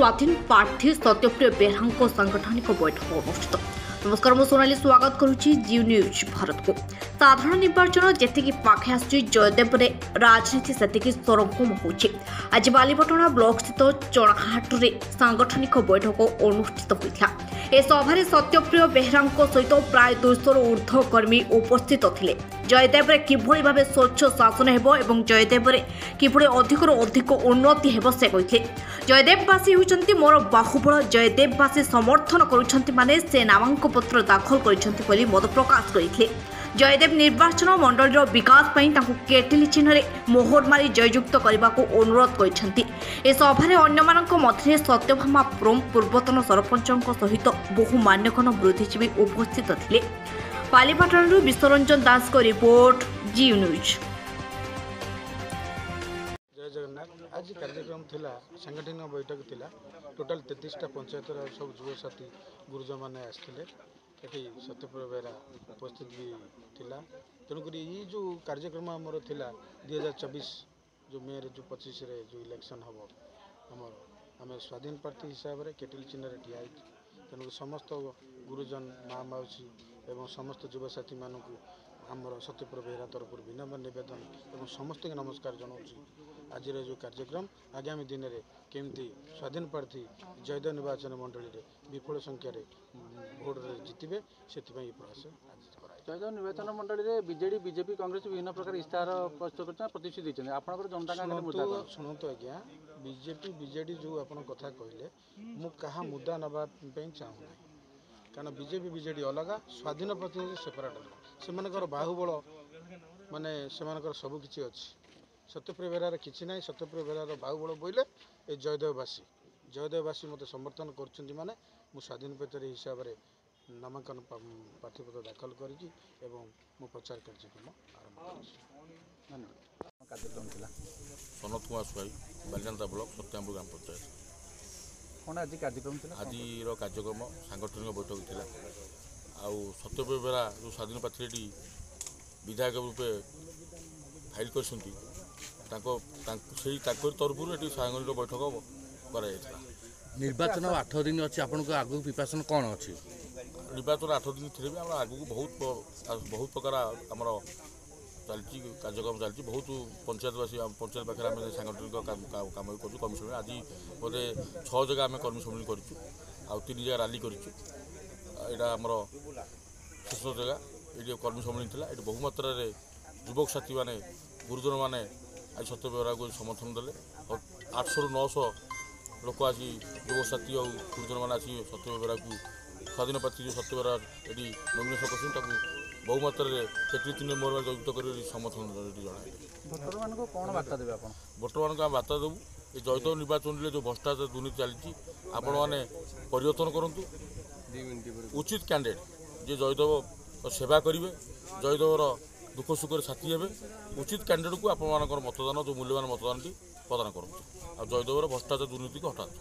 स्वाधीन प्रार्थी सत्यप्रिय बेहरा सांगठनिक बैठक अनुष्ठित। नमस्कार, मु सोनाली स्वागत करुच्ची जियो न्यूज भारत को। साधारण निर्वाचन जी पाखे आसुची जयदेव राजनीति से सरगम हो। आज बालीपटना ब्लॉक स्थित चणाहाट सांगठनिक बैठक अनुष्ठित होता। ए सभारे सत्यप्रिय बेहरा सहित प्राय 200 ऊर्ध्व कर्मी उपस्थित थिले। जयदेव किभଳି भावे स्वच्छ शासन हेबो एवं जयदेव किभଳି अधिकରୁ अधिक उन्नति हेबो से कहिथे। जयदेववासी होउचंती मोर बाहुबल। जयदेववासी समर्थन करुछंती माने से नामांकन पत्र दाखल करिसंती बोली मत प्रकाश करिथे। जयदेव निर्वाचन मंडल विकास पई ताकु केटिल चिन्ह रे मोहर मारी जययुक्त करने को अनुरोध करिसंती। ए सभारे अन्यमानक मध्य सत्यभामा प्रोम पूर्वतन सरपंचक सहित बहु मान्यगण बुद्धिजीवी उपस्थित थिले। बालीपाटन विश्वरंजन दास को रिपोर्ट, जियो न्यूज। जय जगन्नाथ। आज कार्यक्रम थिला सांगठनिक बैठक थिला। टोटाल 33टा पंचायतर सब युवसाथी गुरुजन मैंने आसते ये सत्यप्रिय बेहरा उपस्थित भी थिला। तेणुक ये जो कार्यक्रम आमर थिला 2024 जो मे जो 25 रे जो इलेक्शन हम आमर आम स्वाधीन प्रार्थी हिसाब से केटिल चिन्ह ठिया। तेणुक समस्त गुरुजन माँ मौसी एवं समस्त युवसाथी मानक आमर सत्यप्रिय बेहरा तरफ विनम्र निवेदन और समस्त नमस्कार जनाऊँ। आज जो कार्यक्रम आगामी दिन में केमती स्वाधीन प्रार्थी जयदेव निर्वाचन मंडल में विपुल संख्यार भोट जितबे से प्रयास जयदेव निर्वाचन मंडल में बीजेडी बीजेपी कांग्रेस विभिन्न प्रकार इस्ताहार प्रस्तुत कर प्रतिश्रुति देते। आपंकर जनता शुणु आज्ञा बीजेपी बीजेडी जो आप कथा कहले मु क्या मुद्दा नापी चाहूना कारण बीजेपी बीजेडी अलग स्वाधीन प्रतिनिधि सेपरेट अलग से बाहुबल माने से सबकि अच्छी। सत्यप्रिय बेहरार किसी ना सत्यप्रिय बेहरार बाहुबल बोले ये जयदेववासी मत समर्थन कर माने मु स्वाधीन प्रार्थी हिसाब से नामांकन प्रार्थीपत्र दाखल कर प्रचार कार्यक्रम आरंभ कर। सनत कुमार स्वाई बालियांता ब्लॉक सत्यामपुर ग्राम पंचायत। कौन आज कार्यक्रम आज कार्यक्रम सांगठनिक बैठक थिला। आउ सत्यप्रिय बेहरा जो स्वाधीन प्रार्थी विधायक रूपे फाइल कर तरफ ये सांगठनिक बैठक कर निर्वाचन 8 दिन अच्छी आपन को आगु प्रिपरेशन कौन अच्छी? निर्वाचन 8 दिन थे भी आम आगू बहुत प्रकार आमर चलती कार्यक्रम चलती। बहुत पंचायतवासी पंचायत पाखे आम सांगठनिक कम कर कर्मी सम्मेलन आज बोधे 6 जगह आम कर्मी सम्मेलन कर 3 जगह रैली कर आमर शेष जगह ये कर्मी सम्मेलन था। ये बहुमात्रा युवक साथी मैंने गुरुजन मैंने आज सत्यप्रिय बेहरा को समर्थन देले। 800 ରୁ 900 लोक आज युवक साथी और गुरुजन मैंने आसी सत्यप्रिय बेहरा को स्वाधीन प्रार्थी जो सत्यप्रिय बेहरा ये नॉमिनेशन कर बहुमात्रा केटिल चिन्ह मोहर मारी जययुक्त कर समर्थन जनाए। भोटर मान को कौन बार्ता देवे? भोटर मान आम बार्ता देवु ये जयदेव निर्वाचन में जो भ्रष्टाचार दुर्नीति चली आपण मैंने परिवर्तन करूँ। उचित कैंडिडेट जे जयदेव सेवा करेंगे जयदेवर दुख सुख साथी हे उचित कैंडिडेट को आप मतदान जो मूल्यवान मतदान प्रदान करूँ। जयदेवर भ्रष्टाचार दुर्नीति को हटातु।